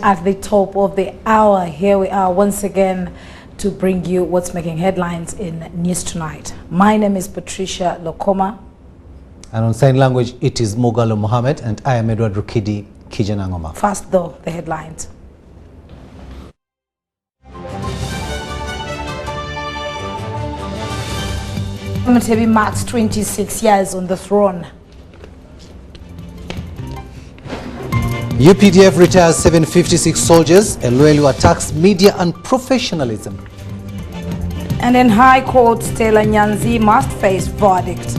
At the top of the hour, here we are once again to bring you what's making headlines in News Tonight. My name is Patricia Lokoma. And on sign language, it is Mogalo Mohammed, and I am Edward Rukidi Kijanangoma. First though, the headlines. Mutebi marks 26 years on the throne. UPDF retires 756 soldiers. Eluelu attacks media and professionalism. And in High Court, Stella Nyanzi must face verdict.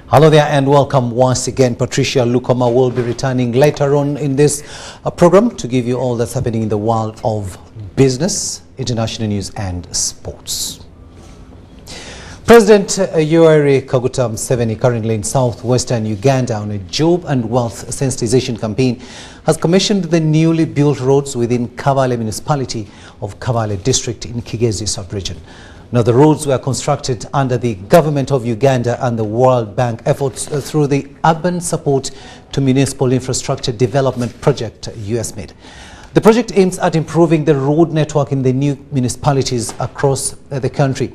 Hello there and welcome once again. Patricia Lukoma will be returning later on in this program to give you all that's happening in the world of business, international news and sports. President Yoweri Kaguta Museveni, currently in southwestern Uganda on a job and wealth sensitization campaign, has commissioned the newly built roads within Kabale municipality of Kabale district in Kigezi sub-region. Now, the roads were constructed under the government of Uganda and the World Bank efforts through the Urban Support to Municipal Infrastructure Development Project, USMID. The project aims at improving the road network in the new municipalities across the country.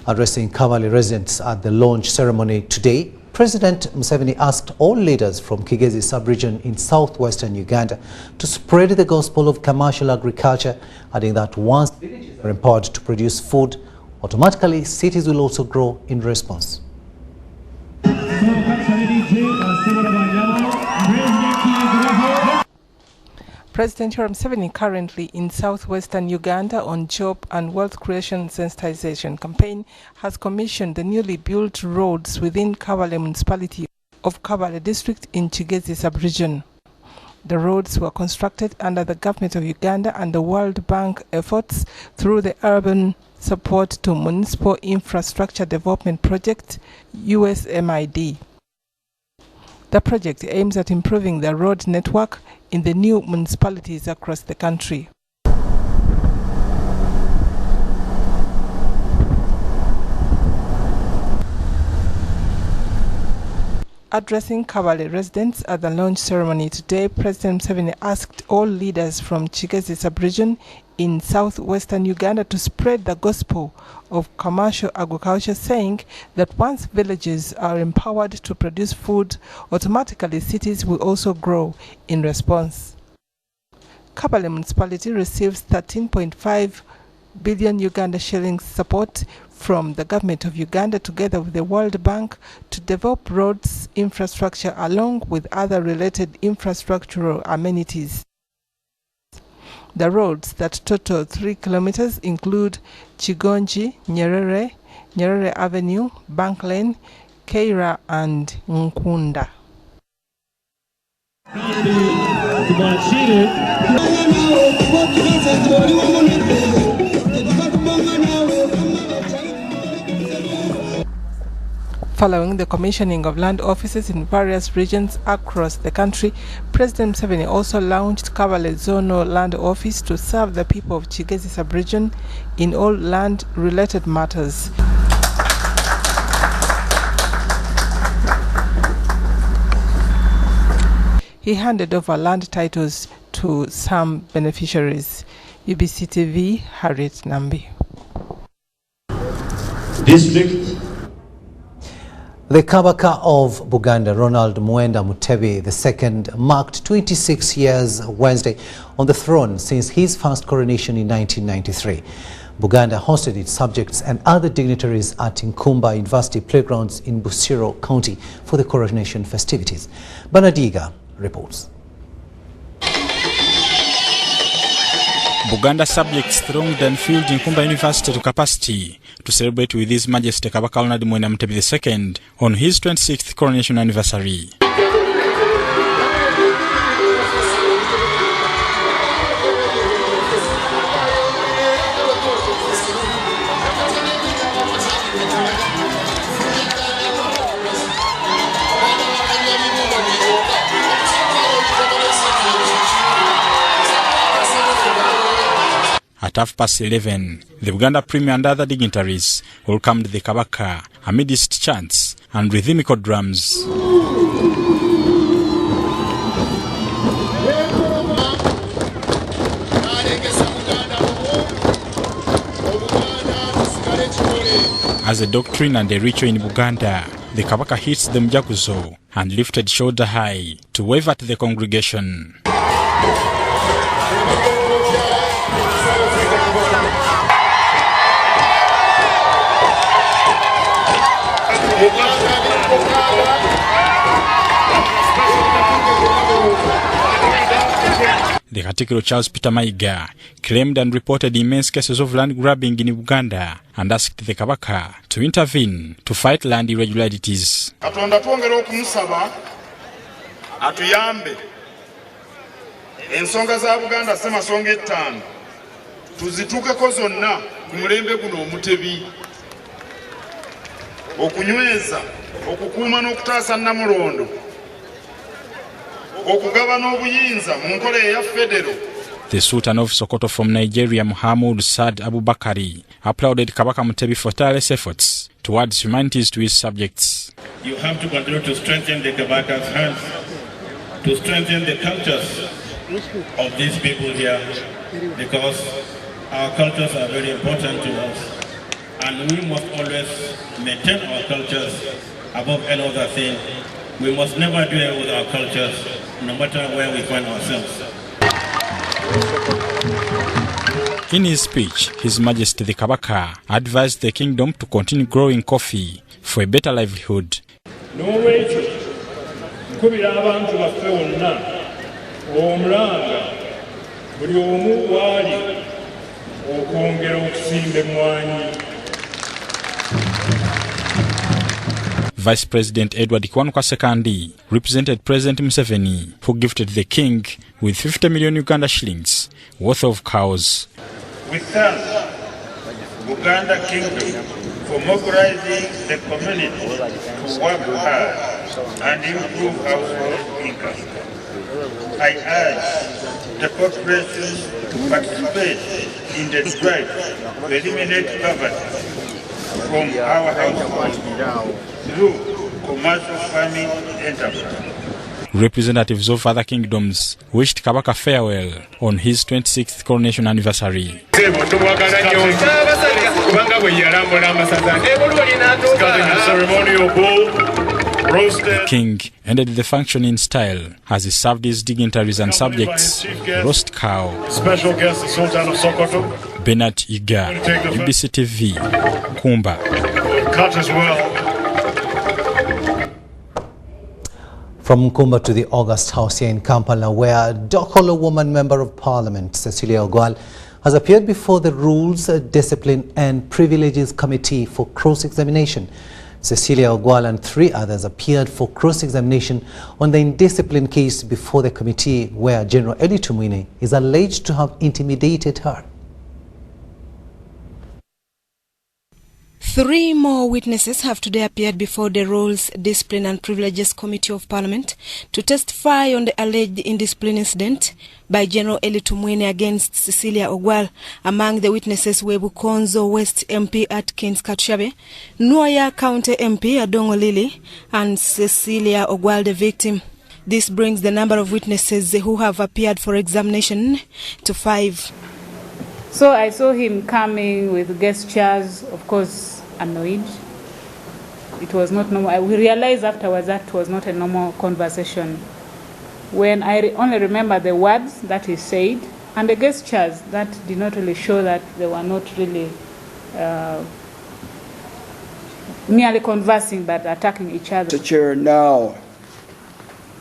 Addressing Kabale residents at the launch ceremony today, President Museveni asked all leaders from Kigezi sub-region in southwestern Uganda to spread the gospel of commercial agriculture, adding that once villages are empowered to produce food, automatically cities will also grow in response. President Yoweri Museveni, currently in southwestern Uganda on job and wealth creation sensitization campaign, has commissioned the newly built roads within Kabale municipality of Kabale district in Kigezi sub-region. The roads were constructed under the government of Uganda and the World Bank efforts through the Urban Support to Municipal Infrastructure Development Project, USMID. The project aims at improving the road network in the new municipalities across the country. Addressing Kabale residents at the launch ceremony today, President Museveni asked all leaders from Kigezi sub-region in southwestern Uganda to spread the gospel of commercial agriculture, saying that once villages are empowered to produce food, automatically cities will also grow in response. Kabale municipality receives 13.5 billion Uganda shillings support from the government of Uganda together with the World Bank to develop roads infrastructure along with other related infrastructural amenities. The roads that total 3 kilometers include Chigonji, Nyerere Avenue, Bank Lane, Keira and Nkunda. Following the commissioning of land offices in various regions across the country, President Museveni also launched Kabale Zonal Land Office to serve the people of Kigezi sub-region in all land-related matters. He handed over land titles to some beneficiaries. UBC TV, Harriet Nambi. District. The Kabaka of Buganda, Ronald Muwenda Mutebi II, marked 26 years Wednesday on the throne since his first coronation in 1993. Buganda hosted its subjects and other dignitaries at Nkumba University playgrounds in Busiro County for the coronation festivities. Banadiga reports. Buganda subjects thronged and filled Nkumba University to capacity to celebrate with His Majesty Kabaka Ronald Muwenda Mutebi II on his 26th coronation anniversary. at 11:30. The Buganda Premier and other dignitaries welcomed the Kabaka amidst chants and rhythmical drums. As a doctrine and a ritual in Buganda, the Kabaka hits the Mjaguzo and lifted shoulder high to wave at the congregation. The Katikiro Charles Peter Maiga claimed and reported immense cases of land grabbing in Uganda and asked the Kabaka to intervene to fight land irregularities. Katonda twongera okumusaba atuyambe ensonga za Buganda semasonga ettaano tuzituukeko zonna ku mulembe guno omutebi okunyweza okukuuma n'okutaasa Namulondo okugaba n'obuyinza mu nkola eya federo. The Sultan of Sokoto from Nigeria, Muhammad Saad Abubakari, applauded Kabaka Mutebi for tireless efforts towards humanities to his subjects. You have to continue to strengthen the Kabaka's hands, to strengthen the cultures of these people here, because our cultures are very important to us, and we must always maintain our cultures above any other thing. We must never dwell with our cultures, no matter where we find ourselves. In his speech, His Majesty the Kabaka advised the kingdom to continue growing coffee for a better livelihood. N'olwekyo nkubira abantu baffe wonna omulanga buli omu waali okwongera okusimba emmwanyi. Vice President Edward Kiwanuka II represented President Museveni, who gifted the king with 50 million Uganda shillings worth of cows. We thank Uganda Kingdom for mobilizing the community to work hard and improve household income. I urge the population to participate in the drive to eliminate poverty from our households through commercial farming enterprise. Representatives of other kingdoms wished Kabaka farewell on his 26th coronation anniversary. The king ended the function in style as he served his dignitaries and subjects roast cow. Special guest, the Sultan of Sokoto. Bernard Iga, UBC TV, Kumba. Cut as well. From Kumba to the August House here in Kampala, where Dokolo woman member of Parliament Cecilia Ogwal has appeared before the Rules, Discipline and Privileges Committee for cross-examination. Cecilia Ogwal and 3 others appeared for cross-examination on the indiscipline case before the committee, where General Eli Tumwine is alleged to have intimidated her. 3 more witnesses have today appeared before the Rules, Discipline and Privileges Committee of Parliament to testify on the alleged indiscipline incident by General Eli Tumwine against Cecilia Ogwal. Among the witnesses were Bukonzo West MP Atkins Katushabe, Nuaya County MP Adongo Lili, and Cecilia Ogwal, the victim. This brings the number of witnesses who have appeared for examination to 5. So I saw him coming with gestures, of course, annoyed. It was not normal. We realized afterwards that was not a normal conversation. When I only remember the words that he said and the gestures that did not really show that they were not really merely conversing but attacking each other. Mr. Chair, now,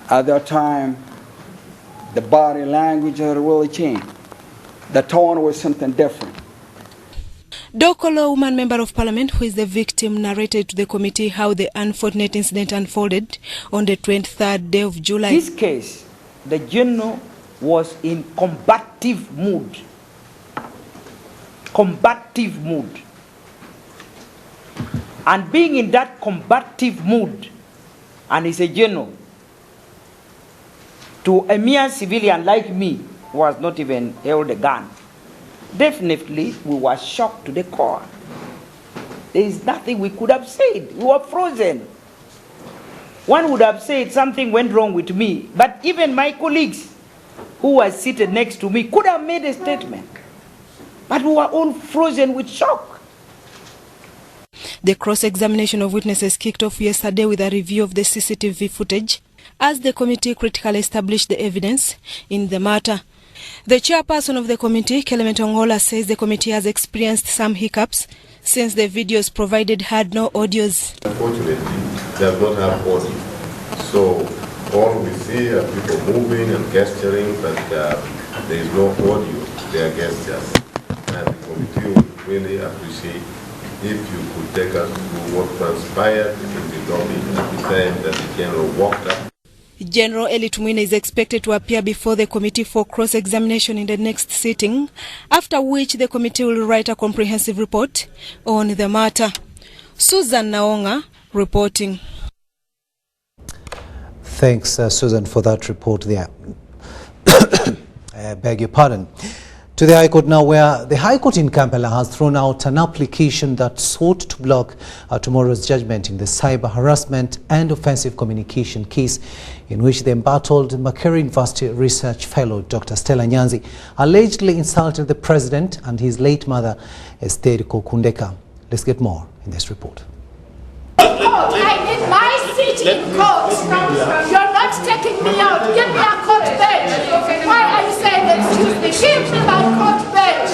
at that time, the body language had really changed. The tone was something different. Dokolo, woman member of Parliament who is the victim, narrated to the committee how the unfortunate incident unfolded on the 23rd day of July. In this case, the general was in combative mood. Combative mood. And being in that combative mood, and he's a general, to a mere civilian like me, who has not even held a gun, definitely we were shocked to the core. There is nothing we could have said. We were frozen. One would have said something went wrong with me, but even my colleagues who were seated next to me could have made a statement. But we were all frozen with shock. The cross-examination of witnesses kicked off yesterday with a review of the CCTV footage as the committee critically established the evidence in the matter. The chairperson of the committee, Clement Ongola, says the committee has experienced some hiccups since the videos provided had no audios. Unfortunately, they have not have audio. So all we see are people moving and gesturing, but there is no audio. They are gestures. And the committee would really appreciate if you could take us through what transpired in the lobby at the time that the general walked up. General Eli Tumwine is expected to appear before the committee for cross-examination in the next sitting, after which the committee will write a comprehensive report on the matter. Susan Naonga reporting. Thanks, Susan, for that report there. I beg your pardon. To the High Court now, where the High Court in Kampala has thrown out an application that sought to block tomorrow's judgment in the cyber harassment and offensive communication case in which the embattled Makerere University research fellow Dr. Stella Nyanzi allegedly insulted the president and his late mother, Esther Kokundeka. Let's get more in this report. I need my seat in court. You're not taking me out. Give me a court bench. Why are you saying excuse me? Give me my court bench.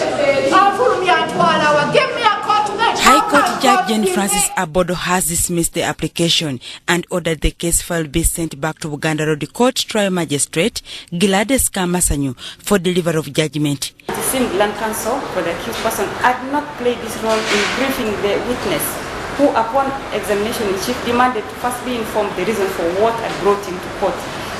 Give me a court bench. High Court Judge Jane Francis Abodo has dismissed the application and ordered the case file be sent back to Buganda Road Court Trial Magistrate Gilades Kamasanyu for delivery of judgment. It seemed land counsel for the accused person had not played this role in briefing the witness, who upon examination in chief demanded to first be informed the reason for what had brought him to court,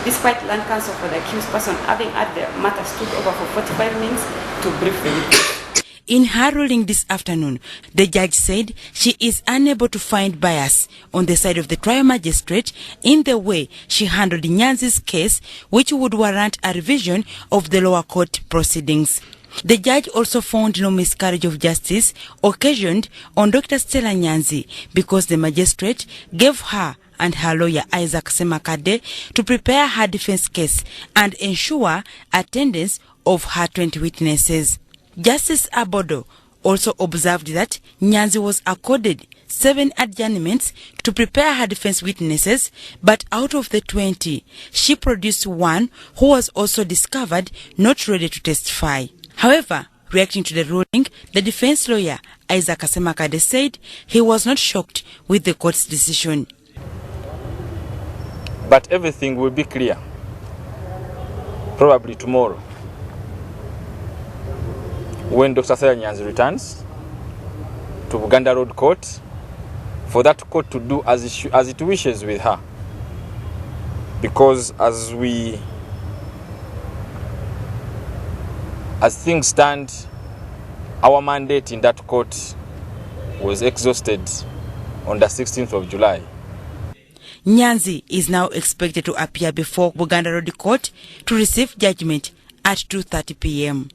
despite land counsel for the accused person having had the matter stood over for 45 minutes to brief the witness. In her ruling this afternoon, the judge said she is unable to find bias on the side of the trial magistrate in the way she handled Nyanzi's case, which would warrant a revision of the lower court proceedings. The judge also found no miscarriage of justice occasioned on Dr. Stella Nyanzi because the magistrate gave her and her lawyer Isaac Semakade to prepare her defense case and ensure attendance of her 20 witnesses. Justice Abodo also observed that Nyanzi was accorded 7 adjournments to prepare her defense witnesses, but out of the 20, she produced one who was also discovered not ready to testify. However, reacting to the ruling, the defense lawyer Isaac Semakade said he was not shocked with the court's decision. But everything will be clear, probably tomorrow, when Dr. Stella Nyanzi returns to Buganda Road Court, for that court to do as it wishes with her. Because as things stand, our mandate in that court was exhausted on the 16th of July. Nyanzi is now expected to appear before Buganda Road Court to receive judgment at 2:30 p.m.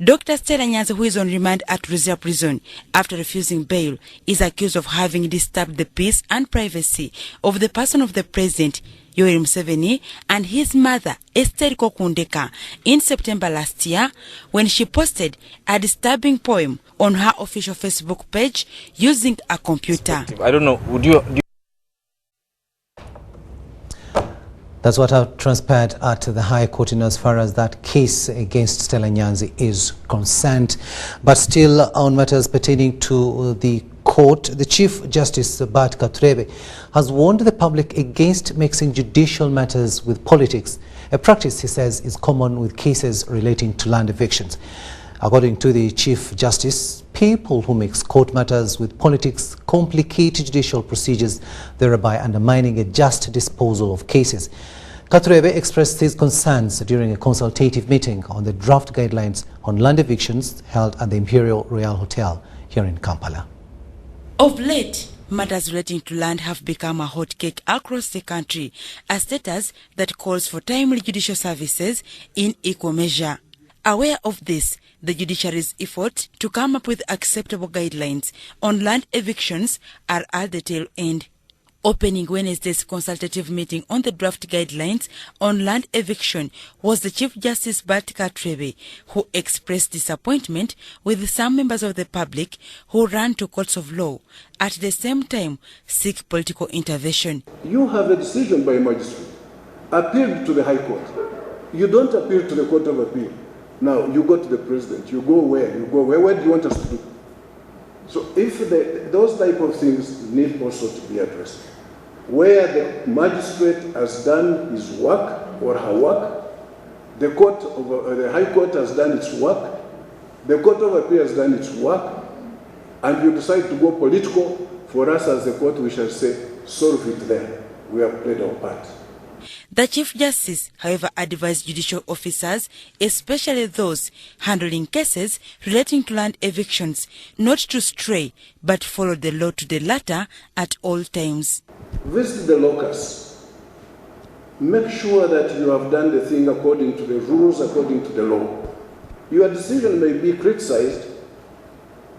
Dr. Stella Nyanzi, who is on remand at Reserve Prison after refusing bail, is accused of having disturbed the peace and privacy of the person of the president, Yoweri Museveni, and his mother, Esther Kokundeka, in September last year when she posted a disturbing poem on her official Facebook page using a computer. I don't know, would you That's what have transpired at the High Court in as far as that case against Stella Nyanzi is concerned. But still, on matters pertaining to the court, the Chief Justice Bart Katurebe has warned the public against mixing judicial matters with politics, a practice he says is common with cases relating to land evictions. According to the Chief Justice, people who mix court matters with politics complicate judicial procedures, thereby undermining a just disposal of cases. Katurebe expressed his concerns during a consultative meeting on the draft guidelines on land evictions held at the Imperial Royal Hotel here in Kampala. Of late, matters relating to land have become a hot cake across the country, a status that calls for timely judicial services in equal measure. Aware of this, the judiciary's effort to come up with acceptable guidelines on land evictions are at the tail end. Opening Wednesday's consultative meeting on the draft guidelines on land eviction was the Chief Justice Bart Katrebe, who expressed disappointment with some members of the public who ran to courts of law, at the same time seek political intervention. You have a decision by a magistrate, appealed to the High Court. You don't appeal to the Court of Appeal. Now you go to the President. You go where? You go where? What do you want us to do? So if those type of things need also to be addressed. Where the magistrate has done his work or her work, the High Court has done its work, the Court of Appeal has done its work, and you decide to go political, for us as a court we shall say, solve it there. We have played our part. The Chief Justice, however, advised judicial officers, especially those handling cases relating to land evictions, not to stray but follow the law to the letter at all times. Visit the locus. Make sure that you have done the thing according to the rules, according to the law. Your decision may be criticized,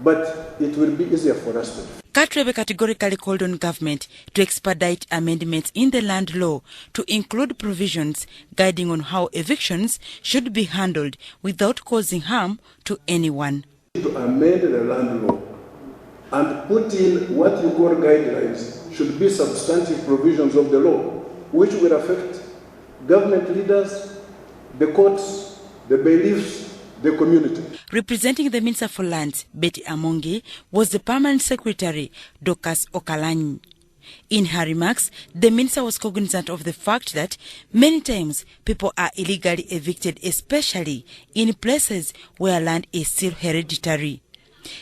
but it will be easier for us to. Katrebe categorically called on government to expedite amendments in the land law to include provisions guiding on how evictions should be handled without causing harm to anyone. To amend the land law and put in what you call guidelines should be substantive provisions of the law, which will affect government leaders, the courts, the bailiffs, the community. Representing the Minister for Lands, Betty Amongi, was the Permanent Secretary, Dorcas Okalanyi. In her remarks, the Minister was cognizant of the fact that many times people are illegally evicted, especially in places where land is still hereditary.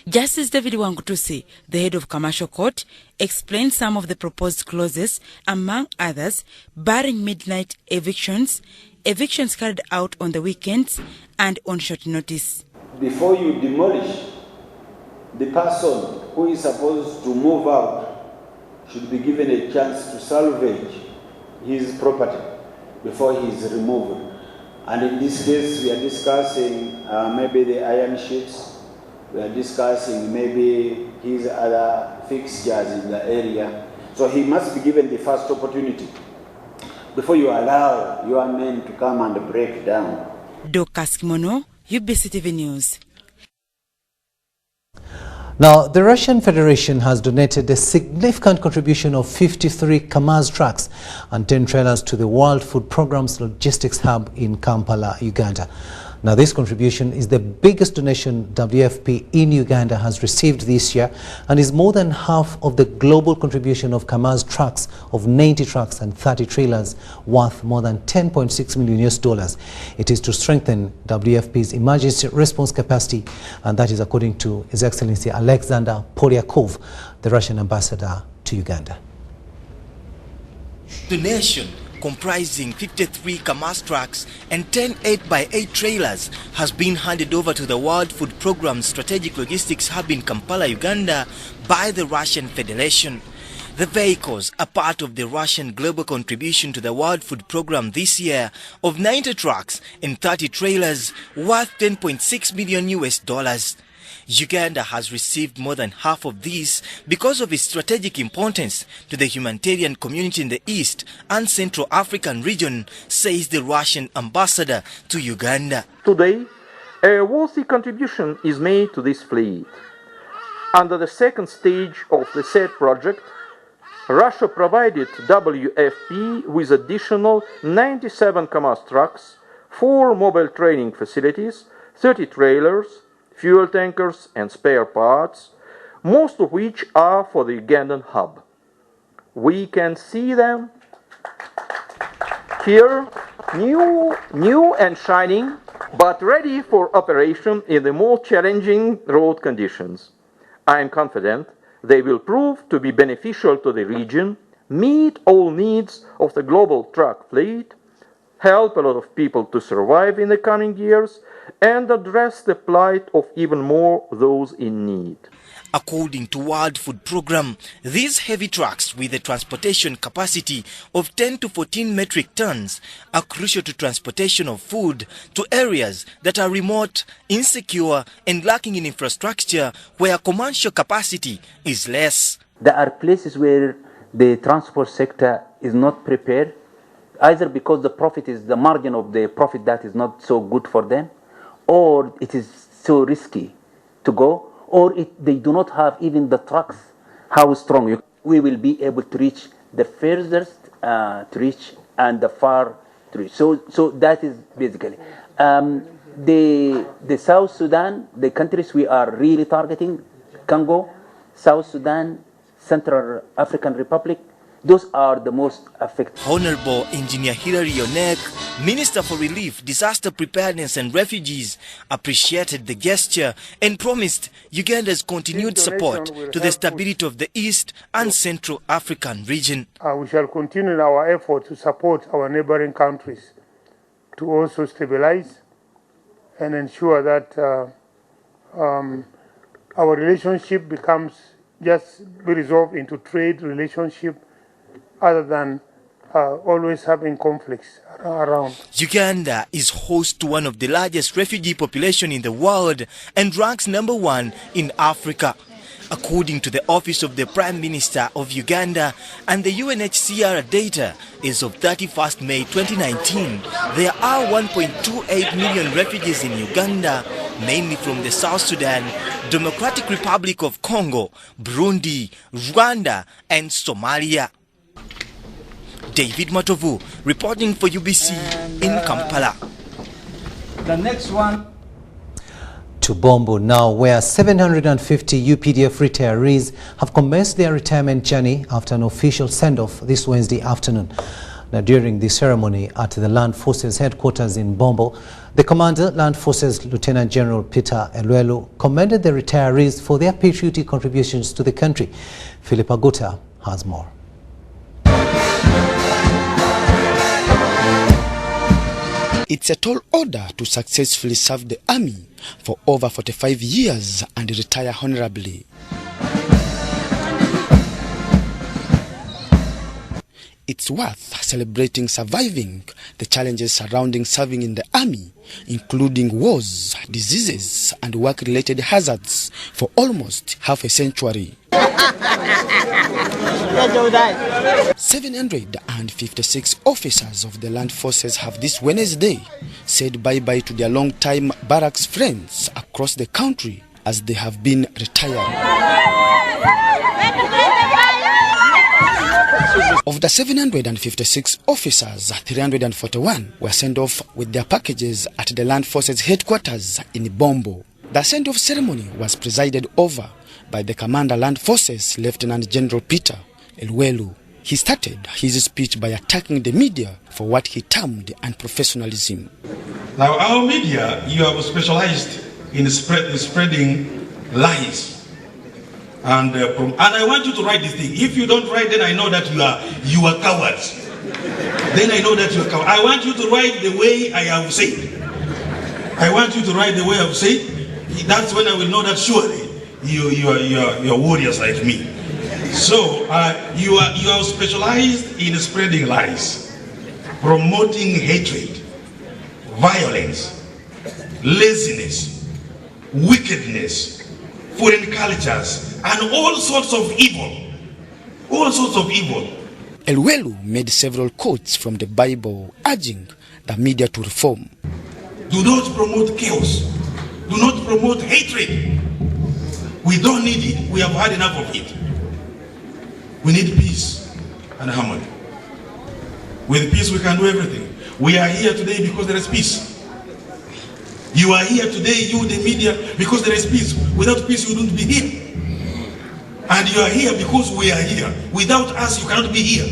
Justice David Wangutusi, the head of Commercial Court, explained some of the proposed clauses, among others, barring midnight evictions, evictions carried out on the weekends, and on short notice. Before you demolish, the person who is supposed to move out should be given a chance to salvage his property before he is removed. And in this case, we are discussing maybe the iron sheets. We are discussing maybe his other fixtures in the area. So he must be given the first opportunity before you allow your men to come and break down. Dorcas Kimono, UBC TV News. Now, the Russian Federation has donated a significant contribution of 53 Kamaz trucks and 10 trailers to the World Food Programme's logistics hub in Kampala, Uganda. Now, this contribution is the biggest donation WFP in Uganda has received this year and is more than half of the global contribution of Kamaz trucks of 90 trucks and 30 trailers worth more than $10.6 million. It is to strengthen WFP's emergency response capacity, and that is according to His Excellency Alexander Polyakov, the Russian ambassador to Uganda. Donation comprising 53 Kamaz trucks and 10 8x8 trailers has been handed over to the World Food Programme's strategic logistics hub in Kampala, Uganda by the Russian Federation. The vehicles are part of the Russian global contribution to the World Food Programme this year of 90 trucks and 30 trailers worth $10.6 million. Uganda has received more than half of these because of its strategic importance to the humanitarian community in the East and Central African region, says the Russian ambassador to Uganda. Today, a worthy contribution is made to this fleet. Under the second stage of the said project, Russia provided WFP with additional 97 Kamaz trucks, 4 mobile training facilities, 30 trailers, fuel tankers and spare parts, most of which are for the Ugandan hub. We can see them here, new and shining, but ready for operation in the more challenging road conditions. I am confident they will prove to be beneficial to the region, meet all needs of the global truck fleet, help a lot of people to survive in the coming years, and address the plight of even more those in need. According to World Food Programme, these heavy trucks with a transportation capacity of 10 to 14 metric tons are crucial to transportation of food to areas that are remote, insecure, and lacking in infrastructure where commercial capacity is less. There are places where the transport sector is not prepared, either because the margin of the profit that is not so good for them, or it is so risky to go, or they do not have even the trucks. How strong we will be able to reach the furthest to reach and the far to reach. So that is basically the South Sudan, the countries we are really targeting: Congo, South Sudan, Central African Republic. Those are the most affected. Honorable Engineer Hilary Onek, Minister for Relief, Disaster Preparedness and Refugees, appreciated the gesture and promised Uganda's continued support to the stability of the East and Central African region. We shall continue our effort to support our neighboring countries to also stabilize and ensure that our relationship becomes just be resolved into trade relationship, other than always having conflicts around. Uganda is host to one of the largest refugee population in the world and ranks #1 in Africa. According to the Office of the Prime Minister of Uganda and the UNHCR data as of 31st May 2019, there are 1.28 million refugees in Uganda, mainly from the South Sudan, Democratic Republic of Congo, Burundi, Rwanda, and Somalia. David Matovu reporting for UBC in Kampala. The next one to Bombo now, where 750 UPDF retirees have commenced their retirement journey after an official send-off this Wednesday afternoon. Now, during the ceremony at the Land Forces headquarters in Bombo, the Commander, Land Forces Lieutenant General Peter Elwelu, commended the retirees for their patriotic contributions to the country. Philip Aguta has more. It's a tall order to successfully serve the army for over 45 years and retire honorably. It's worth celebrating surviving the challenges surrounding serving in the army, including wars, diseases, and work-related hazards for almost half a century. 756 officers of the Land Forces have this Wednesday said bye-bye to their long-time barracks friends across the country as they have been retired. Of the 756 officers, 341 were sent off with their packages at the Land Forces headquarters in Bombo. The send-off ceremony was presided over by the Commander Land Forces, Lieutenant General Peter Elwelu. He started his speech by attacking the media for what he termed unprofessionalism. Now, our media, you have specialized in spreading lies. And I want you to write this thing. If you don't write, then I know that you are cowards. Then I know that you are cowards. I want you to write the way I have said. I want you to write the way I have said. That's when I will know that surely you are warriors like me. So you are specialized in spreading lies, promoting hatred, violence, laziness, wickedness, foreign cultures, and all sorts of evil. All sorts of evil. Elwelu made several quotes from the Bible urging the media to reform. Do not promote chaos. Do not promote hatred. We don't need it. We have had enough of it. We need peace and harmony. With peace we can do everything. We are here today because there is peace. You are here today, you the media, because there is peace. Without peace you wouldn't be here. And you are here because we are here. Without us you cannot be here.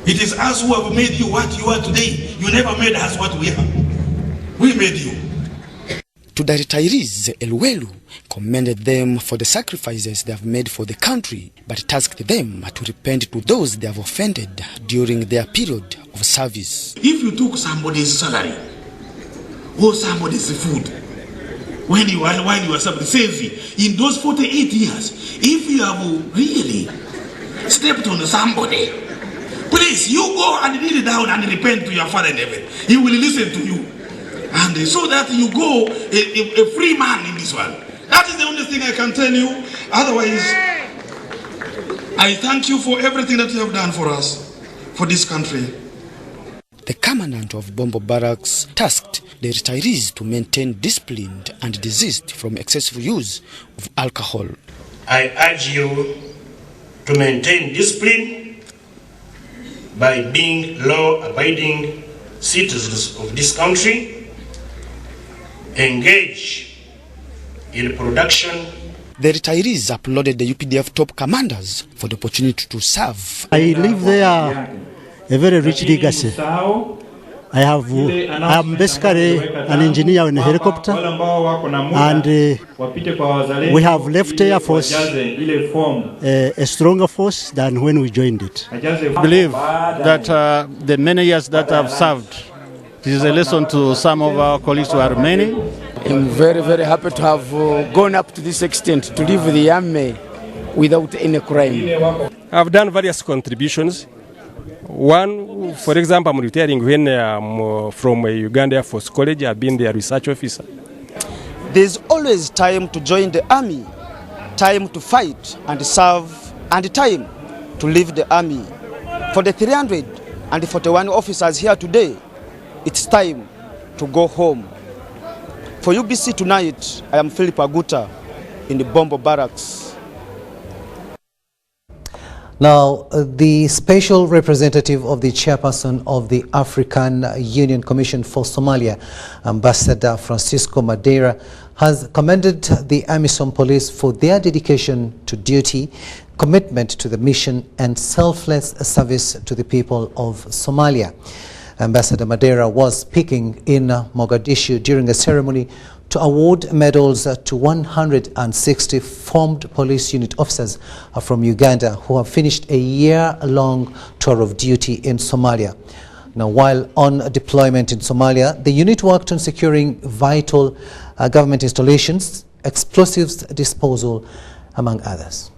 It is us who have made you what you are today. You never made us what we are. We made you. To the retirees, Elwelu commended them for the sacrifices they have made for the country, but tasked them to repent to those they have offended during their period of service. If you took somebody's salary or somebody's food while you are serving. Says in those 48 years, if you have really stepped on somebody, please, you go and kneel down and repent to your Father in heaven. He will listen to you. And so that you go a free man in this world. That is the only thing I can tell you. Otherwise, I thank you for everything that you have done for us, for this country. The commandant of Bombo Barracks tasked the retirees to maintain discipline and desist from excessive use of alcohol. I urge you to maintain discipline by being law-abiding citizens of this country, engage in production. The retirees applauded the UPDF top commanders for the opportunity to serve. I live there a very rich legacy. I am basically an engineer in a helicopter, and we have left Air Force a stronger force than when we joined it. I believe that the many years that I've served, this is a lesson to some of our colleagues who are remaining. I'm very, very happy to have gone up to this extent, to live the army without any crime. I've done various contributions. One, for example, I'm retiring when I'm from Uganda Air Force College. I've been their research officer. There's always time to join the army, time to fight and serve, and time to leave the army. For the 341 officers here today, it's time to go home. For UBC tonight, I am Philip Aguta in the Bombo Barracks. Now, the special representative of the chairperson of the African Union Commission for Somalia, Ambassador Francisco Madeira, has commended the AMISOM police for their dedication to duty, commitment to the mission, and selfless service to the people of Somalia. Ambassador Madeira was speaking in Mogadishu during a ceremony to award medals to 160 formed police unit officers from Uganda who have finished a year-long tour of duty in Somalia. Now, while on deployment in Somalia, the unit worked on securing vital government installations, explosives disposal, among others.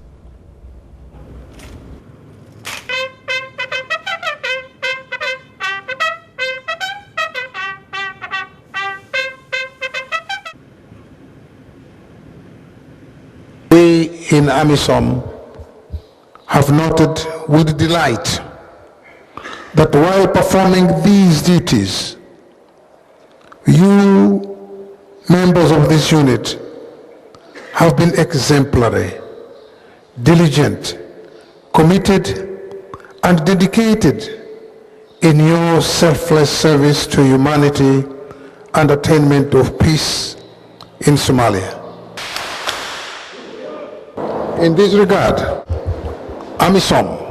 We in AMISOM have noted with delight that while performing these duties, you, members of this unit, have been exemplary, diligent, committed, and dedicated in your selfless service to humanity and attainment of peace in Somalia. In this regard, AMISOM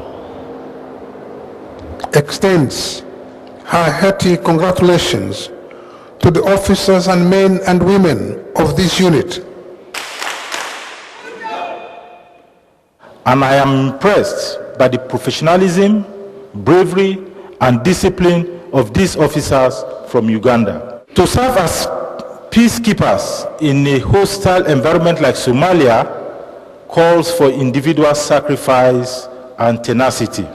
extends her hearty congratulations to the officers and men and women of this unit. And I am impressed by the professionalism, bravery, and discipline of these officers from Uganda. To serve as peacekeepers in a hostile environment like Somalia calls for individual sacrifice and tenacity.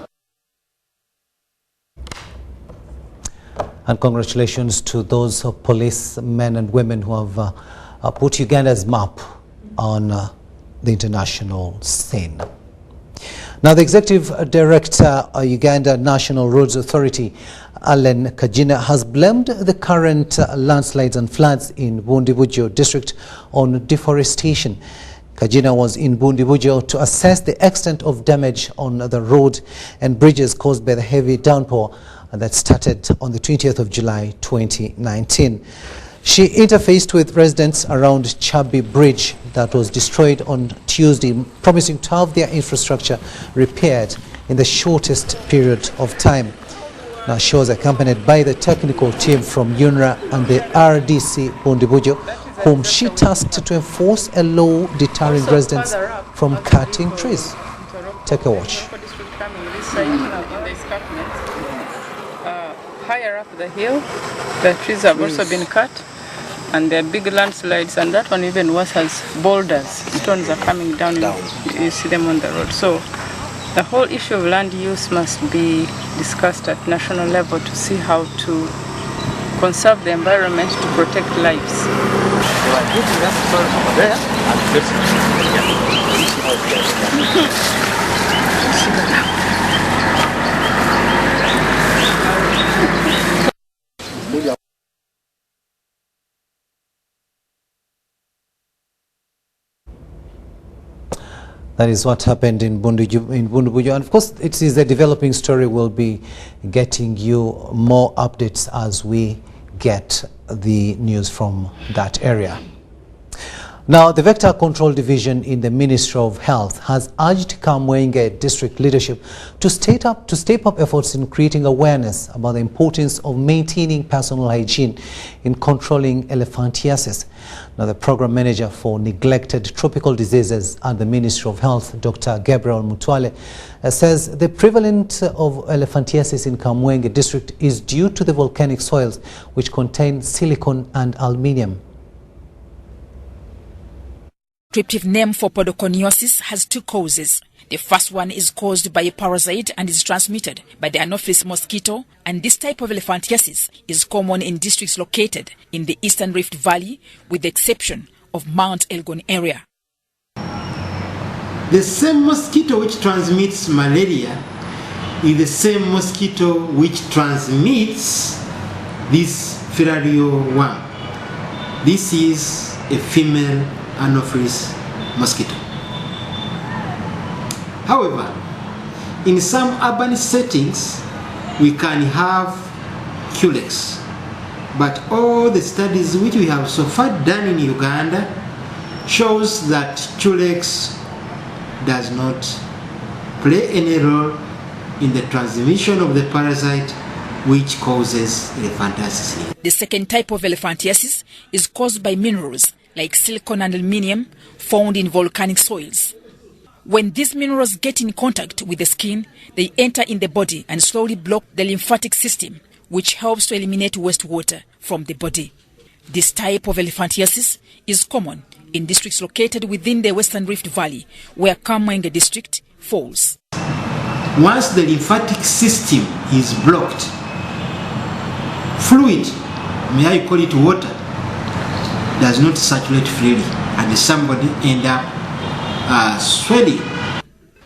And congratulations to those policemen and women who have put Uganda's map on the international scene. Now, the Executive Director of Uganda National Roads Authority, Allen Kajina, has blamed the current landslides and floods in Bundibujo district on deforestation. Kajina was in Bundibujo to assess the extent of damage on the road and bridges caused by the heavy downpour that started on the 20th of July 2019. She interfaced with residents around Chabi Bridge that was destroyed on Tuesday, promising to have their infrastructure repaired in the shortest period of time. Now, she was accompanied by the technical team from UNRA and the RDC Bundibujo, whom she tasked to enforce a law deterring residents from cutting trees. Take a watch. Higher up the hill, the trees have also been cut. and there are big landslides, and that one even worse has boulders. Stones are coming down. You see them on the road. So the whole issue of land use must be discussed at national level to see how to conserve the environment to protect lives. That is what happened in Bundubujo. And of course, it is a developing story. We'll be getting you more updates as we get the news from that area. Now, the Vector Control Division in the Ministry of Health has urged Kamwenge district leadership to step up efforts in creating awareness about the importance of maintaining personal hygiene in controlling elephantiasis. Now, the program manager for neglected tropical diseases at the Ministry of Health, Dr. Gabriel Mutwale, says the prevalence of elephantiasis in Kamwenge district is due to the volcanic soils which contain silicon and aluminium. Descriptive name for podoconiosis has two causes. The first one is caused by a parasite and is transmitted by the Anopheles mosquito, and this type of elephantiasis is common in districts located in the Eastern Rift Valley, with the exception of Mount Elgon area. The same mosquito which transmits malaria is the same mosquito which transmits this filarial worm. This is a female Anopheles mosquito. However, in some urban settings, we can have culex. But all the studies which we have so far done in Uganda shows that culex does not play any role in the transmission of the parasite which causes elephantiasis. The second type of elephantiasis is caused by minerals like silicon and aluminium found in volcanic soils. When these minerals get in contact with the skin, they enter in the body and slowly block the lymphatic system, which helps to eliminate wastewater from the body. This type of elephantiasis is common in districts located within the Western Rift Valley, where Kamwenge district falls. Once the lymphatic system is blocked, fluid, may I call it water, does not circulate freely, and somebody end up swelling.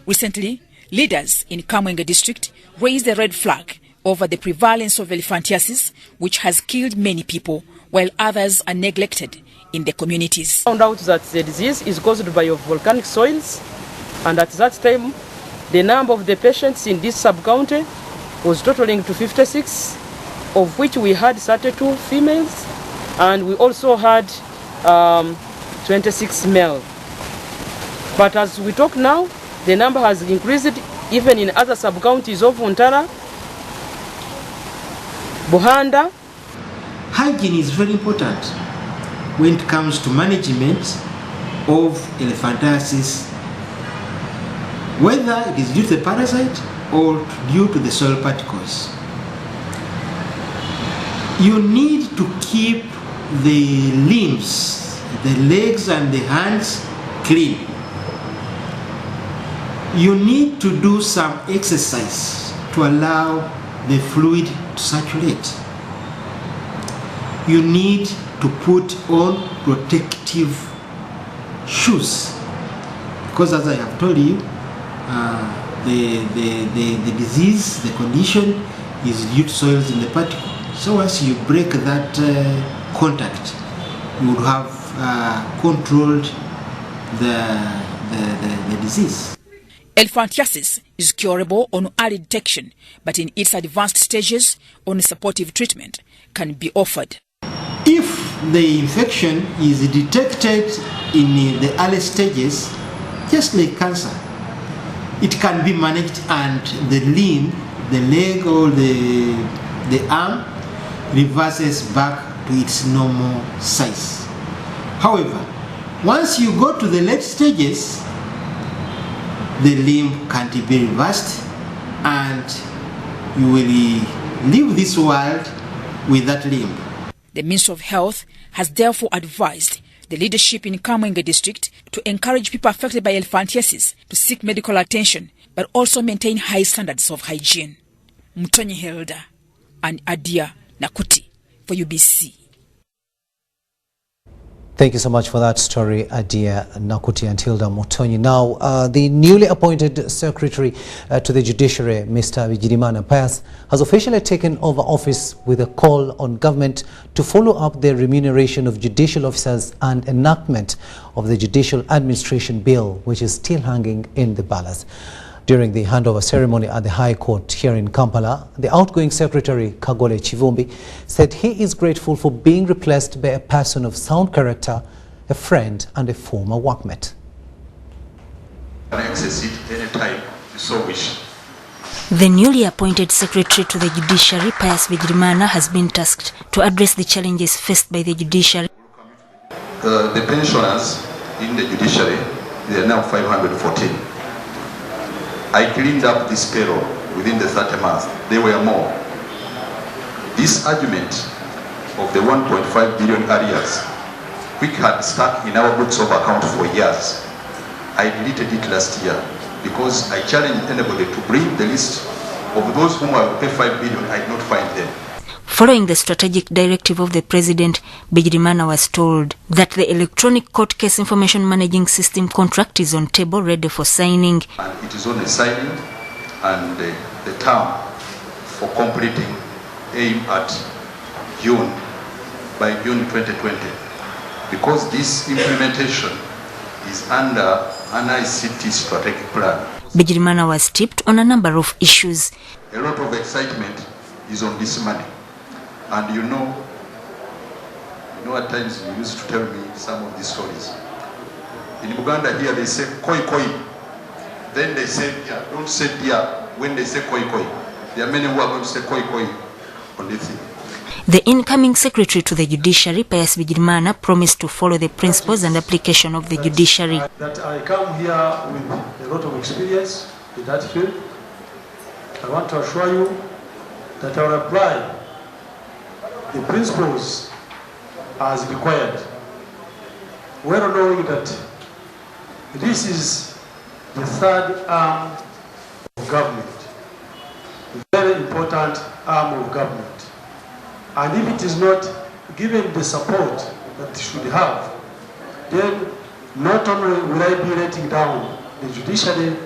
Recently, leaders in Kamwenge district raised a red flag over the prevalence of elephantiasis, which has killed many people, while others are neglected in the communities. Found out that the disease is caused by volcanic soils, and at that time, the number of the patients in this sub-county was totaling to 56, of which we had 32 females, and we also had 26 male. But as we talk now, the number has increased even in other sub-counties of Ontara, Buhanda. Hygiene is very important when it comes to management of elephantiasis, whether it is due to the parasite or due to the soil particles. You need to keep the limbs, the legs and the hands clean. You need to do some exercise to allow the fluid to circulate. You need to put on protective shoes, because as I have told you, the disease, the condition is due to soils in the particle. So once you break that contact, you would have controlled the disease. Elephantiasis is curable on early detection, but in its advanced stages, only supportive treatment can be offered. If the infection is detected in the early stages, just like cancer, it can be managed and the limb, the leg or the arm reverses back to its normal size. However, once you go to the late stages, the limb can't be reversed and you will leave this world with that limb. The Ministry of Health has therefore advised the leadership in Kamwenge district to encourage people affected by elephantiasis to seek medical attention, but also maintain high standards of hygiene. Mutonyi Hilda and Adia Nakuti for UBC. Thank you so much for that story, Adia Nakuti and Hilda Mutonyi. Now, the newly appointed Secretary to the Judiciary, Mr. Bigirimana Pius, has officially taken over office with a call on government to follow up the remuneration of judicial officers and enactment of the Judicial Administration Bill, which is still hanging in the balance. During the handover ceremony at the High Court here in Kampala, the outgoing Secretary, Kagole Chivumbi, said he is grateful for being replaced by a person of sound character, a friend and a former workmate. Access it anytime you so wish. The newly appointed Secretary to the Judiciary, Pius Bigirimana, has been tasked to address the challenges faced by the judiciary. The pensioners in the judiciary, they are now 514. I cleaned up this payroll within the 30 months. There were more. This argument of the 1.5 billion arrears, which had stuck in our books of account for years, I deleted it last year because I challenged anybody to bring the list of those whom I will pay 5 billion. I did not find them. Following the strategic directive of the President, Bigirimana was told that the electronic court case information managing system contract is on table ready for signing. And it is only signing, and the term for completing aim at June, by June 2020. Because this implementation is under an ICT strategic plan. Bigirimana was tipped on a number of issues. A lot of excitement is on this money. And you know at times you used to tell me some of these stories. In Uganda here they say koi koi. Then they say yeah, don't say dear when they say koi koi. There are many who are going to say koi koi on this thing. The incoming Secretary to the Judiciary, Pius Bigirimana, promised to follow the principles and application of the judiciary. That I come here with a lot of experience in that field. I want to assure you that I will apply the principles as required, well knowing that this is the third arm of government, a very important arm of government. And if it is not given the support that it should have, then not only will I be letting down the judiciary,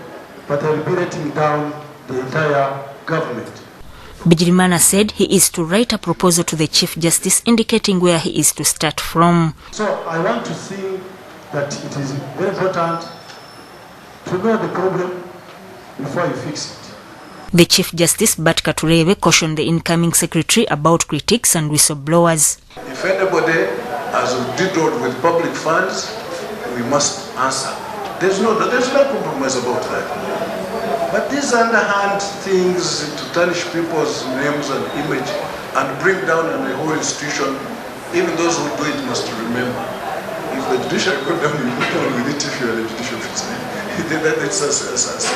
but I will be letting down the entire government. Bigirimana said he is to write a proposal to the Chief Justice indicating where he is to start from. So I want to think that it is very important to know the problem before you fix it. The Chief Justice, Bat Katurebe, cautioned the incoming Secretary about critics and whistleblowers. If anybody has diddled with public funds, we must answer. There's no compromise about that. But these underhand things to tarnish people's names and image and bring down the whole institution, even those who do it must remember. If the judiciary go down, you go down with it if you are a judicial officer. That's us.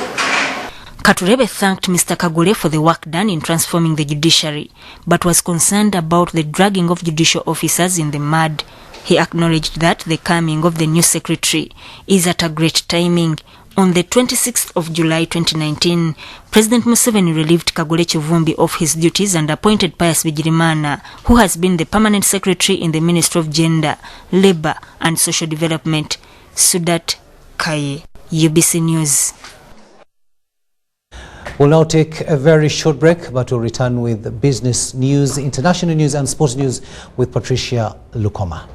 Katurebe thanked Mr. Kagole for the work done in transforming the judiciary, but was concerned about the dragging of judicial officers in the mud. He acknowledged that the coming of the new secretary is at a great timing. On the 26th of July 2019, President Museveni relieved Kagole Chivumbi of his duties and appointed Pius Bigirimana, who has been the permanent secretary in the Ministry of Gender, Labour and Social Development. Sudat Kaye, UBC News. We'll now take a very short break, but we'll return with business news, international news and sports news with Patricia Lukoma.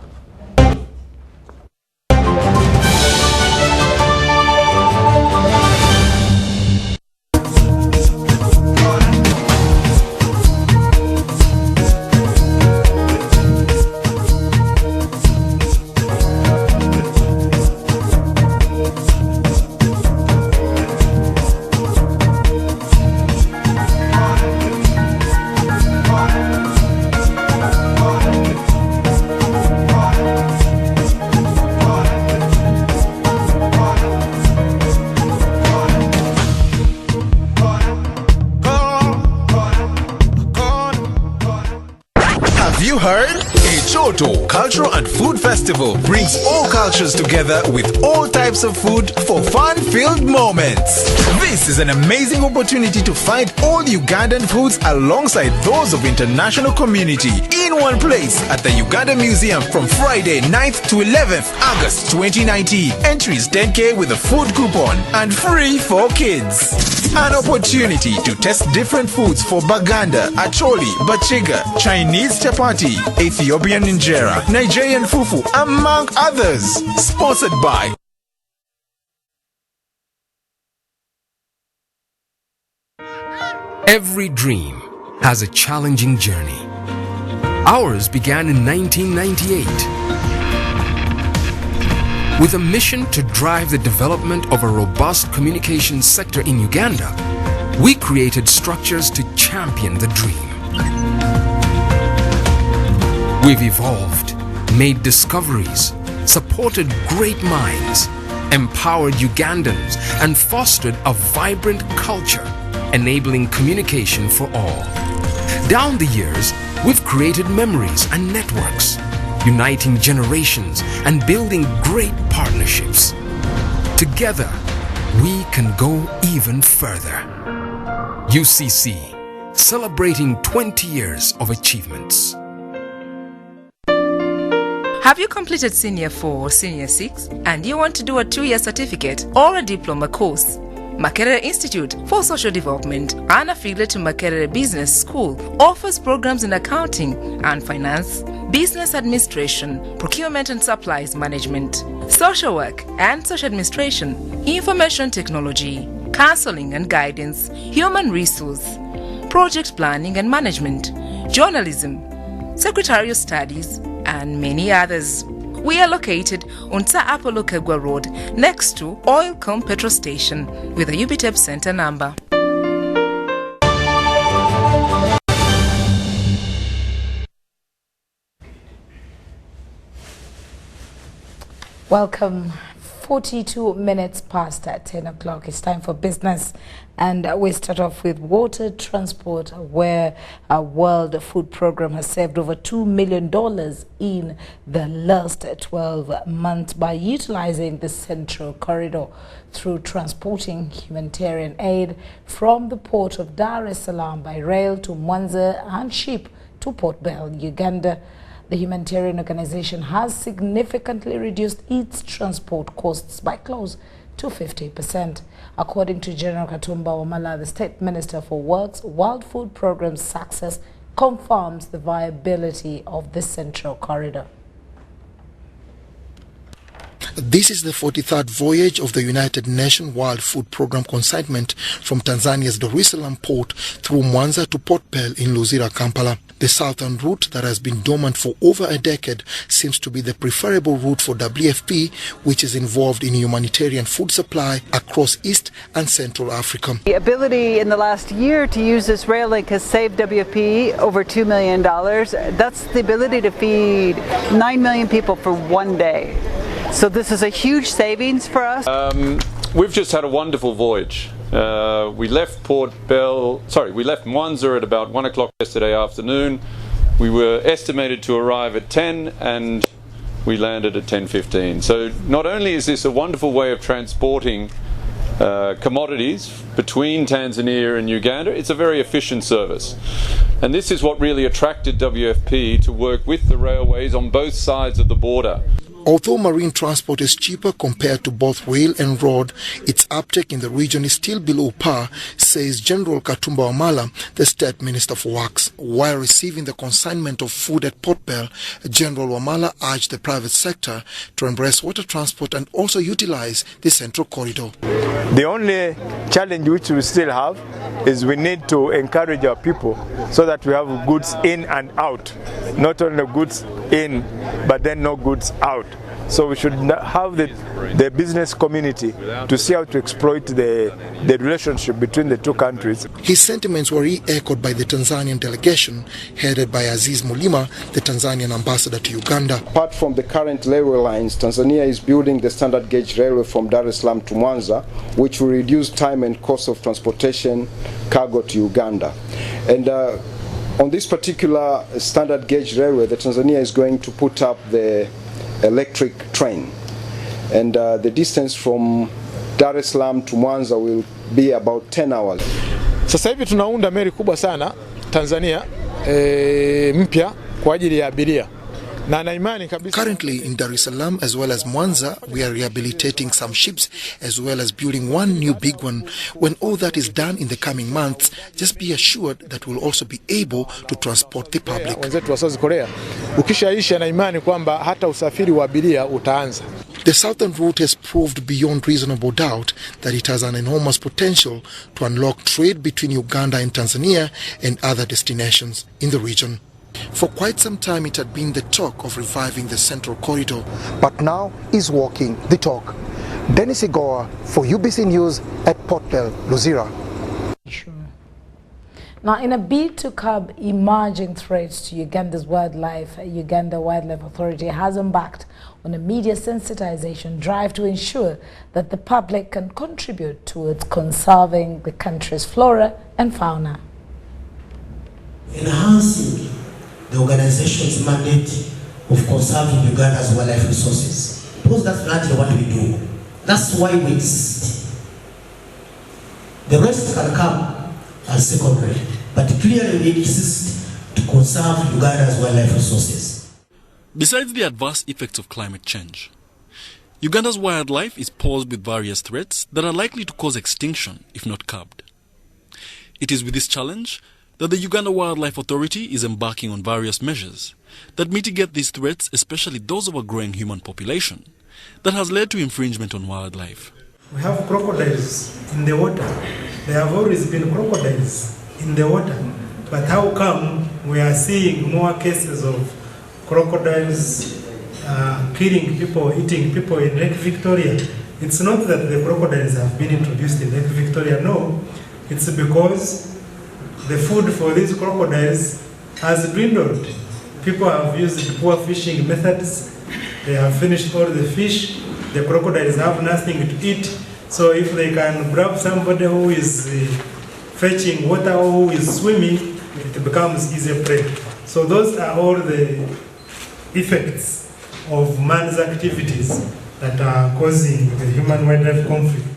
Have you heard? Echoto Cultural and Food Festival brings all cultures together with all types of food for fun-filled moments. This is an amazing opportunity to find all Ugandan foods alongside those of international community in one place at the Uganda Museum from Friday 9th to 11th August 2019. Entries 10K with a food coupon and free for kids. An opportunity to test different foods for Baganda, Acholi, Bachiga, Chinese chapati, Ethiopian injera, Nigerian fufu, among others. Sponsored by Every dream has a challenging journey. Ours began in 1998 with a mission to drive the development of a robust communications sector in Uganda. We created structures to champion the dream. We've evolved, made discoveries, supported great minds, empowered Ugandans, and fostered a vibrant culture, enabling communication for all. Down the years, we've created memories and networks, uniting generations and building great partnerships. Together, we can go even further. UCC, celebrating 20 years of achievements. Have you completed Senior 4 or Senior 6 and you want to do a 2-year certificate or a diploma course? Makerere Institute for Social Development, an affiliate to Makerere Business School, offers programs in accounting and finance, business administration, procurement and supplies management, social work and social administration, information technology, counseling and guidance, human resource, project planning and management, journalism, secretarial studies, and many others. We are located on Apollo Kegwa Road next to Oilcom Petrol Station with a UBTEP Center number. Welcome. 42 minutes past 10 o'clock. It's time for business, and we start off with water transport, where a World Food Program has saved over $2 million in the last 12 months by utilizing the Central Corridor through transporting humanitarian aid from the port of Dar es Salaam by rail to Mwanza and ship to Port Bell, Uganda. The humanitarian organization has significantly reduced its transport costs by close to 50%. According to General Katumba Wamala, the State Minister for Works, World Food Program's success confirms the viability of the Central Corridor. This is the 43rd voyage of the United Nations World Food Programme consignment from Tanzania's Dar es Salaam port through Mwanza to Port Bell in Luzira, Kampala. The southern route that has been dormant for over a decade seems to be the preferable route for WFP, which is involved in humanitarian food supply across East and Central Africa. The ability in the last year to use this rail link has saved WFP over $2 million. That's the ability to feed 9 million people for one day. So this is a huge savings for us. We've just had a wonderful voyage. We left Mwanza at about 1 o'clock yesterday afternoon. We were estimated to arrive at 10 and we landed at 10:15. So not only is this a wonderful way of transporting commodities between Tanzania and Uganda, it's a very efficient service. And this is what really attracted WFP to work with the railways on both sides of the border. Although marine transport is cheaper compared to both rail and road, its uptake in the region is still below par, says General Katumba Wamala, the State Minister for Works. While receiving the consignment of food at Port Bell, General Wamala urged the private sector to embrace water transport and also utilize the Central Corridor. The only challenge which we still have is we need to encourage our people so that we have goods in and out. Not only goods in, but then no goods out. So we should have the business community to see how to exploit the relationship between the two countries. His sentiments were re-echoed by the Tanzanian delegation headed by Aziz Mulima, the Tanzanian ambassador to Uganda. Apart from the current railway lines, Tanzania is building the standard gauge railway from Dar es Salaam to Mwanza, which will reduce time and cost of transportation cargo to Uganda. And On this particular standard gauge railway, the Tanzania is going to put up the electric train, and the distance from Dar es Salaam to Mwanza will be about 10 hours. Sasa hivi tunaunda meli kubwa sana Tanzania mpya kwa ajili ya abiria. Currently in Dar es Salaam as well as Mwanza, we are rehabilitating some ships as well as building one new big one. When all that is done in the coming months, just be assured that we'll also be able to transport the public. Ukishaisha na imani kwamba hata usafiri wa abiria utaanza. The southern route has proved beyond reasonable doubt that it has an enormous potential to unlock trade between Uganda and Tanzania and other destinations in the region. For quite some time it had been the talk of reviving the Central Corridor. But now is walking the talk. Dennis Igoa for UBC News at Port Bell, Luzira. Sure. Now, in a bid to curb emerging threats to Uganda's wildlife, Uganda Wildlife Authority has embarked on a media sensitization drive to ensure that the public can contribute towards conserving the country's flora and fauna. Enhancing the organization's mandate of conserving Uganda's wildlife resources, because that's largely what we do. That's why we exist. The rest can come as secondary, but clearly we exist to conserve Uganda's wildlife resources. Besides the adverse effects of climate change, Uganda's wildlife is posed with various threats that are likely to cause extinction if not curbed. It is with this challenge that the Uganda Wildlife Authority is embarking on various measures that mitigate these threats, especially those of a growing human population, that has led to infringement on wildlife. We have crocodiles in the water. There have always been crocodiles in the water. But how come we are seeing more cases of crocodiles killing people, eating people in Lake Victoria? It's not that the crocodiles have been introduced in Lake Victoria, no. It's because the food for these crocodiles has dwindled. People have used poor fishing methods. They have finished all the fish. The crocodiles have nothing to eat. So if they can grab somebody who is fetching water or who is swimming, it becomes easy prey. So those are all the effects of man's activities that are causing the human-wildlife conflict.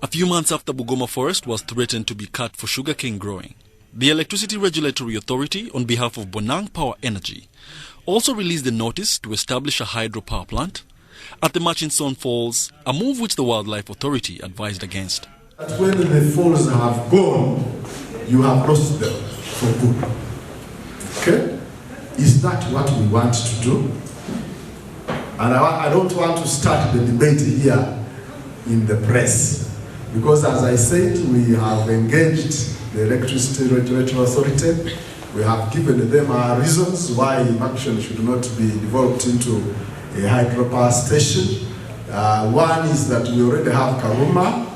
A few months after Bugoma Forest was threatened to be cut for sugarcane growing, the Electricity Regulatory Authority, on behalf of Bonang Power Energy, also released a notice to establish a hydropower plant at the Murchison Falls, a move which the Wildlife Authority advised against. That when the falls have gone, you have lost them for good. Okay? Is that what we want to do? And I don't want to start the debate here in the press, because as I said, we have engaged the Electricity Regulatory Authority. We have given them our reasons why action should not be developed into a hydropower station. One is that we already have Karuma.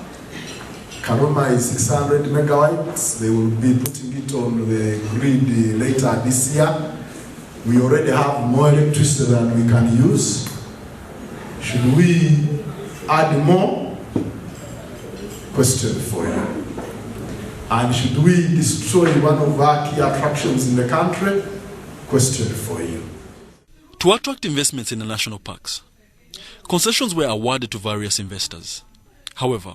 Karuma is 600 megawatts. They will be putting it on the grid later this year. We already have more electricity than we can use. Should we add more? Question for you. And should we destroy one of our key attractions in the country? Question for you. To attract investments in the national parks, concessions were awarded to various investors. However,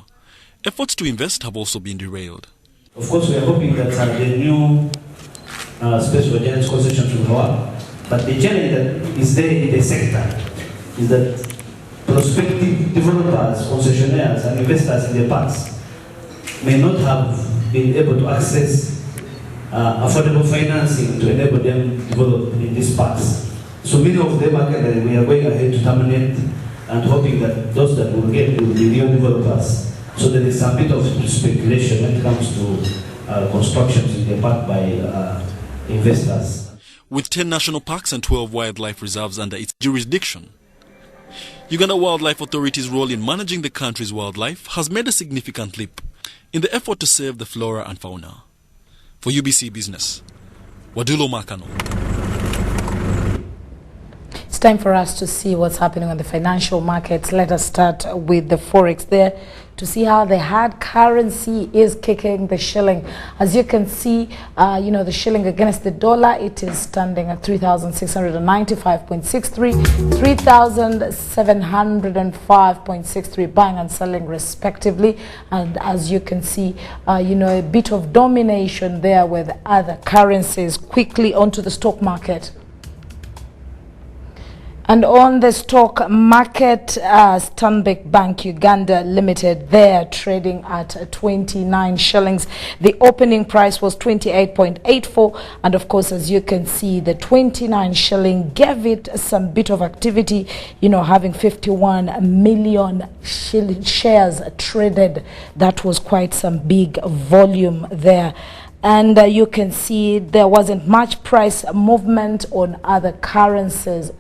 efforts to invest have also been derailed. Of course, we are hoping that the new space for giant concessions will go up. But the challenge that is there in the sector is that prospective developers, concessionaires, and investors in the parks may not have been able to access affordable financing to enable them to develop in these parks. So many of them again, we are going ahead to terminate and hoping that those that will get will be new developers. So there is a bit of speculation when it comes to constructions in the park by investors. With 10 national parks and 12 wildlife reserves under its jurisdiction, Uganda Wildlife Authority's role in managing the country's wildlife has made a significant leap in the effort to save the flora and fauna. For UBC Business, Wadulo Makano. time for us to see what's happening on the financial markets. Let us start with the forex there to see how the hard currency is kicking the shilling. As you can see, the shilling against the dollar, it is standing at 3,695.63, 3,705.63, buying and selling respectively. And as you can see, a bit of domination there with other currencies. Quickly onto the stock market. And on the stock market, Stanbic Bank Uganda Limited, they're trading at 29 shillings. The opening price was 28.84. And of course, as you can see, the 29 shilling gave it some bit of activity, having 51 million shares traded. That was quite some big volume there. And you can see there wasn't much price movement on other currencies.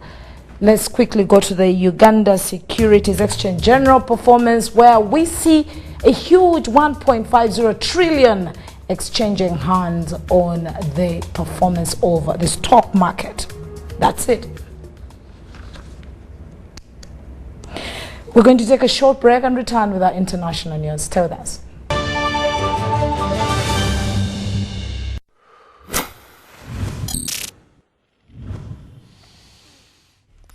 Let's quickly go to the Uganda Securities Exchange general performance, where we see a huge 1.50 trillion exchanging hands on the performance of the stock market. That's it. We're going to take a short break and return with our international news. Stay with us.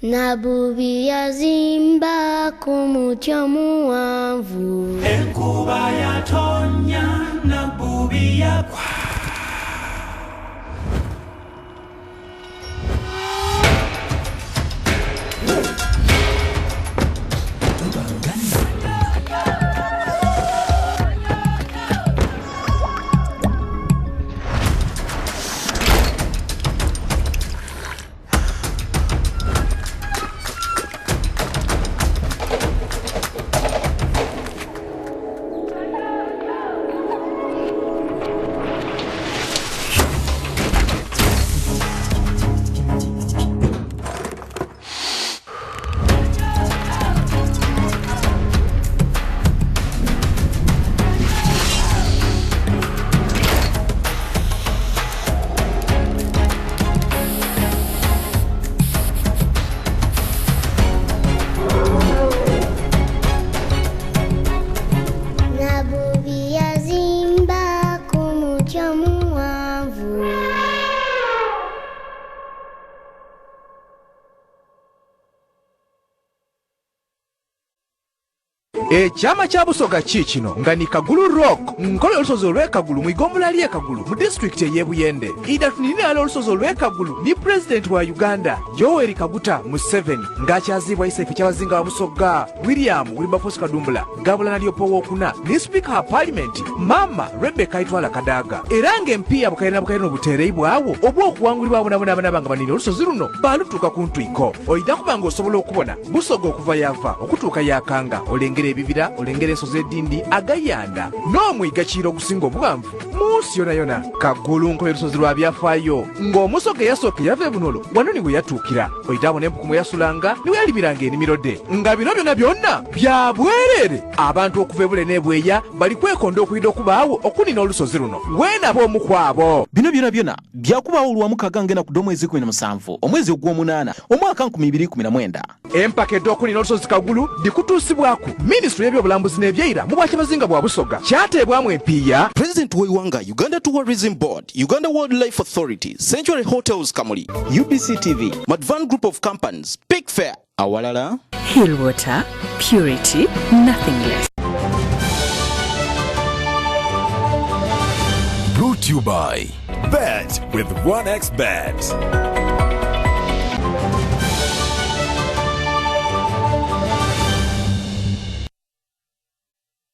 Nabubi yazimba kumutyo muwanvu enkuba yatonya nabubi yakwa Ekyama kya Busoga kino nga ni Kagulu Rock nkola olusozi olw'ekagulu mu igombolola ly'ekagulu mu disitulikiti ey'Ebuyende. Ida tuninira olusozi olw'ekagulu ni Pulezidenti wa Uganda Yoweri Kaguta Museveni ng'akyaziibwa Isaifu ky'abazinga wa Busoga William Wilberforce Kadumbula Gabula Nalyopo wookuna ne Sipiika wa Paalamenti Maama Rebecca Itwala Kadaga era ng'empiya bukalina obuteereyi bwawo obw'okuwangulibwa abonabona nga banina olusozi luno baalutuuka ku ntwiko. Oyina kuba ng'osobola okubona Busoga okuva yava okutuuka yakanga olengera ebibira olengera ensozi edindi agayanda n'omwiga Kiiro ogusinga obuwanvu munsi yonayona. Kagulu nkola olusozi lwa byafaayo ng'Omusoga eyasooka yava e Bunolo wano niwe yatuukira. Oyitaabo n'empuku mwe yasulanga niwe yalimiranga ennimiro de nga bino byonna bya bwereere. Abantu okuva e Bule n'Ebweya bali kwekonda okuyida okubaawo okunina olusozi luno weenaba omu ku abo. Bino byonna byakubaawo olwa Mukaga ngena ku mwezi 17 omwezi ogw'omunaana omwaka 2019. Empakedde okunina olusozi Kagulu dikutuusibwako Minisitule y'ebyobulambuzi n'ebyeyira mu bwakyabazinga bwa Busoga kyateebwamu empiya. President w'Iwanga, Uganda Tourism Board, Uganda Wildlife Authority, Sanctuary Hotels Kamuli, UBC TV, Madvan Group of Companies, Big Fair, awalala Hill Water, purity, nothing less. Brought to you by Bet with 1xBet.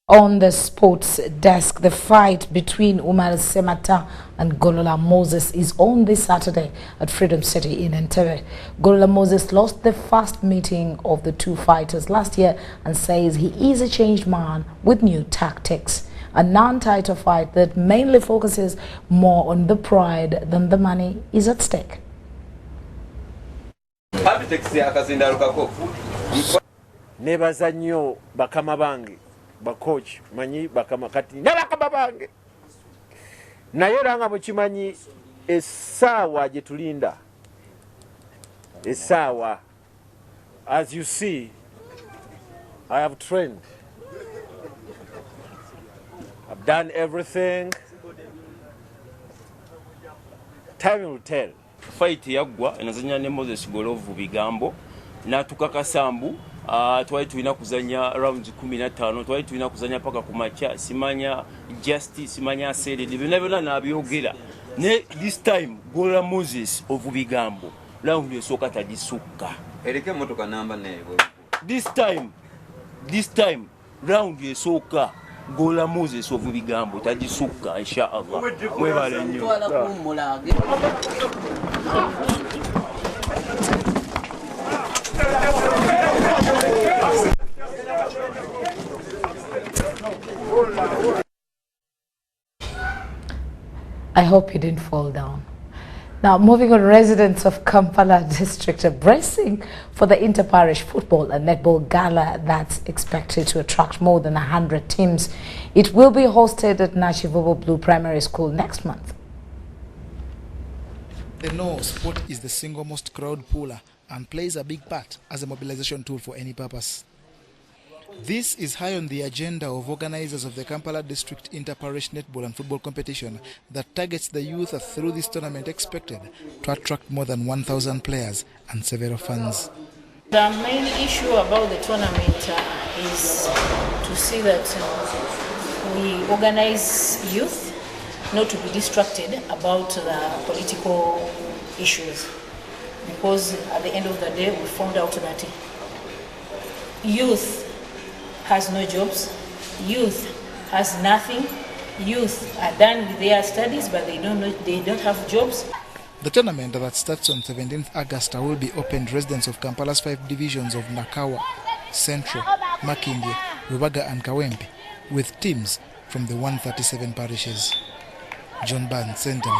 On the sports desk, the fight between Umar Semata and Golola Moses is on this Saturday at Freedom City in Entebbe. Golola Moses lost the first meeting of the two fighters last year and says he is a changed man with new tactics. A non-title fight that mainly focuses more on the pride than the money is at stake. Nebaza nnyo bakama bange bakochi manyi bakama kati nabakama bange naye ranga mukimanyi essaawa gye tulinda essaawa As you see, I have trained. I've done everything. Time will tell. Fight yaggwa enazanya ne Moses Golovu bigambo natukakasa mbu twali tulina kuzanya rounds 15 twali tulina kuzanya paka ku macha simanya justice simanya sele byonna nabyogera ne this time Gola Moses of bigambo round esooka tagisuka ereke motoka namba ne this time round esooka Gola Moses of bigambo tagisuka insha Allah mwebale nnyo. I hope you didn't fall down. Now, moving on, residents of Kampala district are bracing for the inter-parish football and netball gala that's expected to attract more than 100 teams. It will be hosted at Nashivobo Blue Primary School next month. They know sport is the single most crowd puller and plays a big part as a mobilization tool for any purpose. This is high on the agenda of organizers of the Kampala District Inter-Parish Netball and Football competition that targets the youth through this tournament, expected to attract more than 1,000 players and several fans. The main issue about the tournament is to see that we organize youth not to be distracted about the political issues, because at the end of the day we found out that youth has no jobs, youth has nothing, youth are done with their studies but they don't have jobs. The tournament that starts on 17th August will be open to residents of Kampala's 5 divisions of Nakawa, Central, Makindye, Rubaga and Kawempe, with teams from the 137 parishes. John Barnes, Sentinel.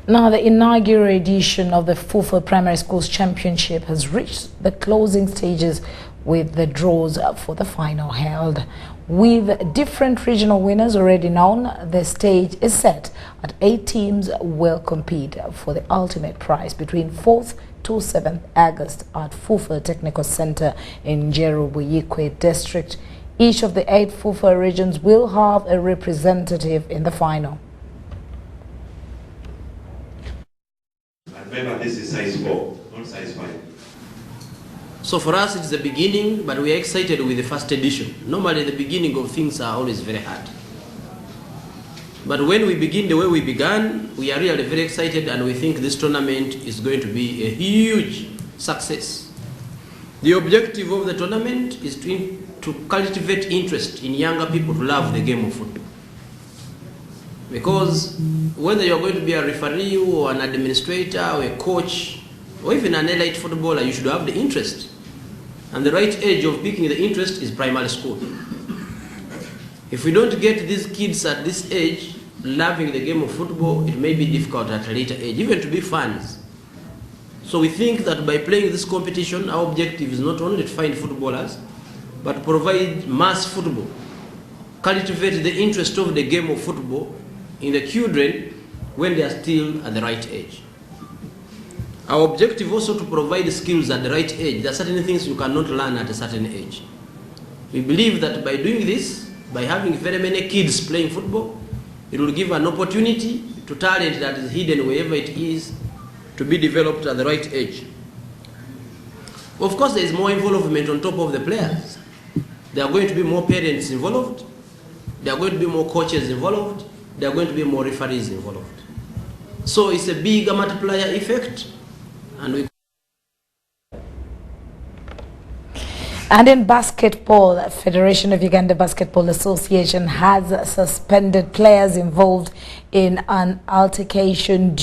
Now, the inaugural edition of the Fufa Primary Schools Championship has reached the closing stages with the draws for the final held. With different regional winners already known, the stage is set and 8 teams will compete for the ultimate prize between 4th to 7th August at Fufa Technical Center in Njeru-Buyikwe District. Each of the 8 Fufa regions will have a representative in the final. Remember, this is size 4, not size 5. So for us it's the beginning, but we are excited with the first edition. Normally the beginning of things are always very hard. But when we begin the way we began, we are really very excited and we think this tournament is going to be a huge success. The objective of the tournament is to cultivate interest in younger people to love the game of football. Because whether you're going to be a referee or an administrator or a coach or even an elite footballer, you should have the interest. And the right age of picking the interest is primary school. If we don't get these kids at this age loving the game of football, it may be difficult at a later age, even to be fans. So we think that by playing this competition, our objective is not only to find footballers, but to provide mass football, cultivate the interest of the game of football in the children when they are still at the right age. Our objective also to provide skills at the right age. There are certain things you cannot learn at a certain age. We believe that by doing this, by having very many kids playing football, it will give an opportunity to talent that is hidden wherever it is to be developed at the right age. Of course, there is more involvement on top of the players. There are going to be more parents involved. There are going to be more coaches involved. There are going to be more referees involved. So it's a big multiplier effect. And in basketball, the Federation of Uganda Basketball Association has suspended players involved in an altercation